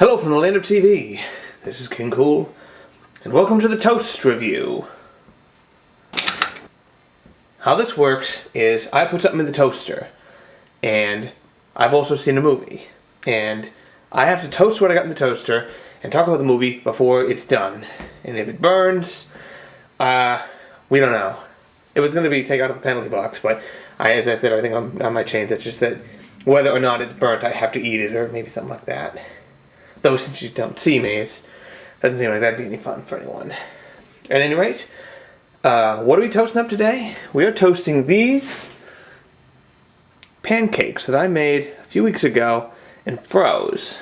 Hello from the land of TV. This is King Cool, and welcome to the Toast Review. How this works is I put something in the toaster, and I've also seen a movie, and I have to toast what I got in the toaster and talk about the movie before it's done. And if it burns, we don't know. It was going to be taken out of the penalty box, but as I said, I think I might change it. Just that whether or not it's burnt, I have to eat it, or maybe something like that. Though since you don't see me, it doesn't seem like that'd be any fun for anyone. At any rate, what are we toasting up today? We are toasting these pancakes that I made a few weeks ago and froze.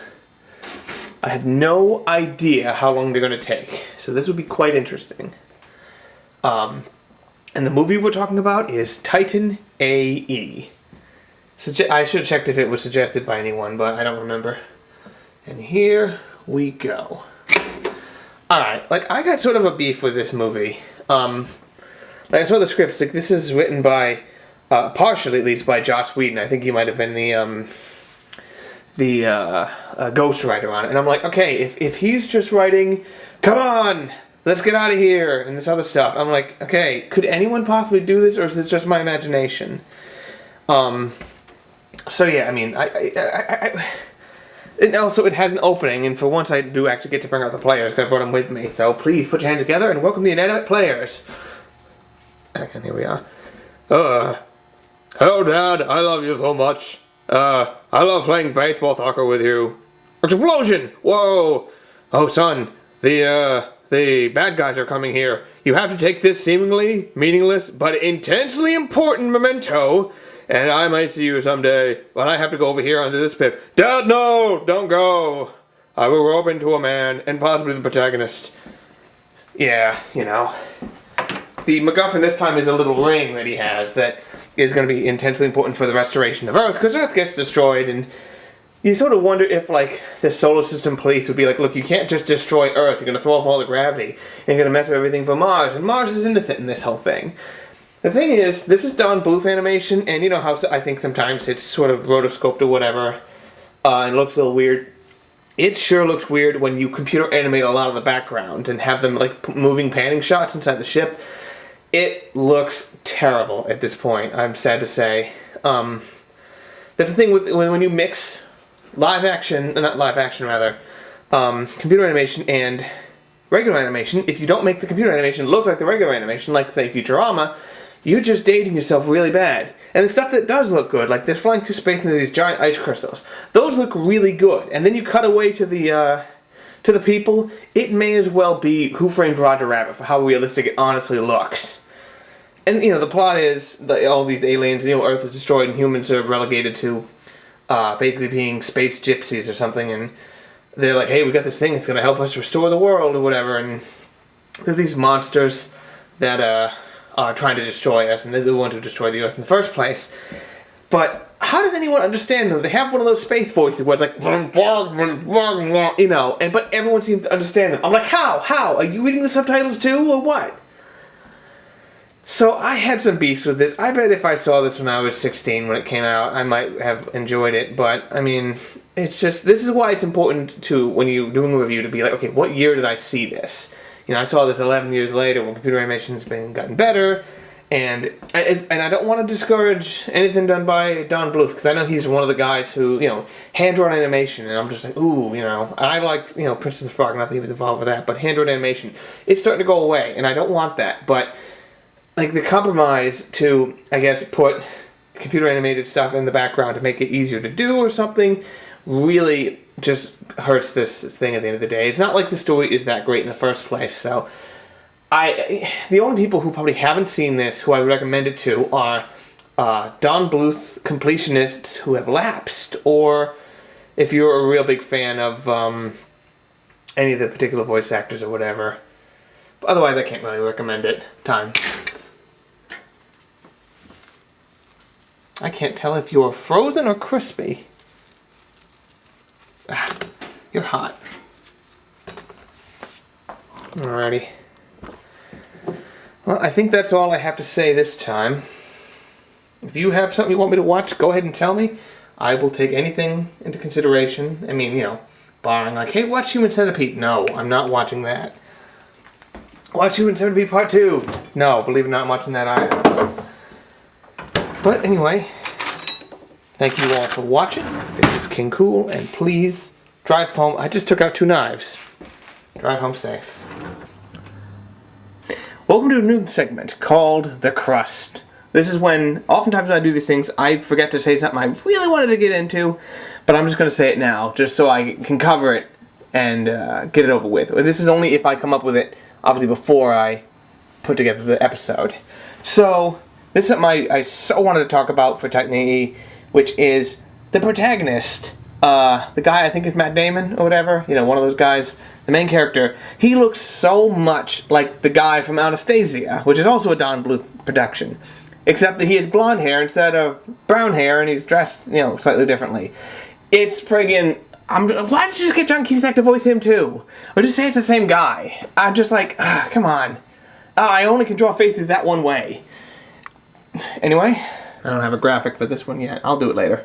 I have no idea how long they're going to take, so this will be quite interesting. And the movie we're talking about is Titan A.E. I should have checked if it was suggested by anyone, but I don't remember. And here we go. Alright, I got sort of a beef with this movie. I saw the script, this is written by, partially at least, by Joss Whedon. I think he might have been the ghostwriter on it. And I'm like, okay, if he's just writing, come on, let's get out of here, and this other stuff. I'm like, okay, could anyone possibly do this, or is this just my imagination? So yeah, I mean, and also, it has an opening, and for once I do actually get to bring out the players, because I brought them with me. So please, put your hands together, and welcome the inanimate players. And here we are. Hello, Dad. I love you so much. I love playing baseball soccer with you. Explosion! Whoa! Oh, son, the bad guys are coming here. You have to take this seemingly meaningless, but intensely important memento, and I might see you someday, but I have to go over here under this pit. Dad, no! Don't go! I will grow up into a man, and possibly the protagonist. Yeah, you know. The MacGuffin this time is a little ring that he has that is going to be intensely important for the restoration of Earth, because Earth gets destroyed, and you sort of wonder if, the solar system police would be like, look, you can't just destroy Earth, you're going to throw off all the gravity, and you're going to mess up everything for Mars, and Mars is innocent in this whole thing. The thing is, this is Don Bluth animation, and you know how I think sometimes it's sort of rotoscoped or whatever, and looks a little weird. It sure looks weird when you computer animate a lot of the background and have them moving panning shots inside the ship. It looks terrible at this point, I'm sad to say. That's the thing when you mix computer animation and regular animation. If you don't make the computer animation look like the regular animation, like say Futurama, you're just dating yourself really bad. And the stuff that does look good, like they're flying through space into these giant ice crystals, those look really good. And then you cut away to the people, it may as well be Who Framed Roger Rabbit for how realistic it honestly looks. And you know, the plot is that all these aliens, Earth is destroyed and humans are relegated to basically being space gypsies or something, and they're like, hey, we got this thing that's going to help us restore the world or whatever, and there are these monsters that are trying to destroy us, and they're the ones who destroy the Earth in the first place. But how does anyone understand them? They have one of those space voices where it's like, but everyone seems to understand them. I'm like, how? How? Are you reading the subtitles too, or what? So I had some beefs with this. I bet if I saw this when I was 16 when it came out, I might have enjoyed it. But, I mean, it's just, this is why it's important to, when you're doing a review, to be like, okay, what year did I see this? You know, I saw this 11 years later when computer animation's gotten better. And I don't want to discourage anything done by Don Bluth, because I know he's one of the guys who, hand-drawn animation, and I'm just like, ooh, and I like, Princess and the Frog, not that he was involved with that, but hand-drawn animation, it's starting to go away, and I don't want that, but the compromise to, I guess, put computer animated stuff in the background to make it easier to do or something really just hurts this thing at the end of the day. It's not like the story is that great in the first place, so the only people who probably haven't seen this who I would recommend it to are Don Bluth completionists who have lapsed, or if you're a real big fan of any of the particular voice actors or whatever. But otherwise, I can't really recommend it. Time. I can't tell if you're frozen or crispy. You're hot. Alrighty. Well, I think that's all I have to say this time. If you have something you want me to watch, go ahead and tell me. I will take anything into consideration. I mean, barring like, hey, watch Human Centipede. No, I'm not watching that. Watch Human Centipede Part 2. No, believe it or not, I'm watching that either. But anyway, thank you all for watching. This is King Cool, and please drive home. I just took out 2 knives. Drive home safe. Welcome to a new segment called The Crust. This is when, oftentimes when I do these things, I forget to say something I really wanted to get into, but I'm just going to say it now, just so I can cover it and get it over with. This is only if I come up with it, obviously, before I put together the episode. So, this is something I so wanted to talk about for Technique, which is the protagonist. The guy, I think is Matt Damon or whatever, you know, one of those guys, the main character. He looks so much like the guy from Anastasia, which is also a Don Bluth production. Except that he has blonde hair instead of brown hair, and he's dressed, you know, slightly differently. It's friggin'... why don't you just get John Cusack to voice him too? Or just say it's the same guy. I'm just like, come on. I only can draw faces that one way. Anyway, I don't have a graphic for this one yet. I'll do it later.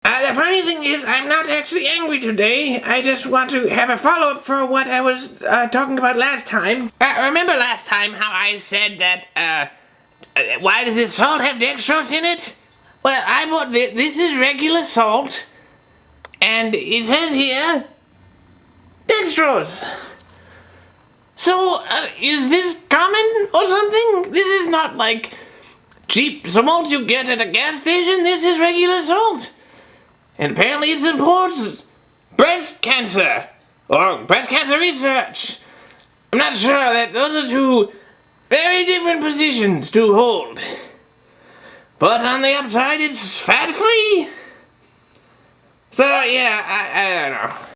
The funny thing is, I'm not actually angry today. I just want to have a follow-up for what I was talking about last time. Remember last time how I said that, why does this salt have dextrose in it? Well, I bought this. This is regular salt. And it says here, dextrose. So, is this common or something? This is not like cheap salt you get at a gas station. This is regular salt. And apparently it supports breast cancer, or breast cancer research. I'm not sure that those are 2 very different positions to hold. But on the upside, it's fat-free. So, yeah, I don't know.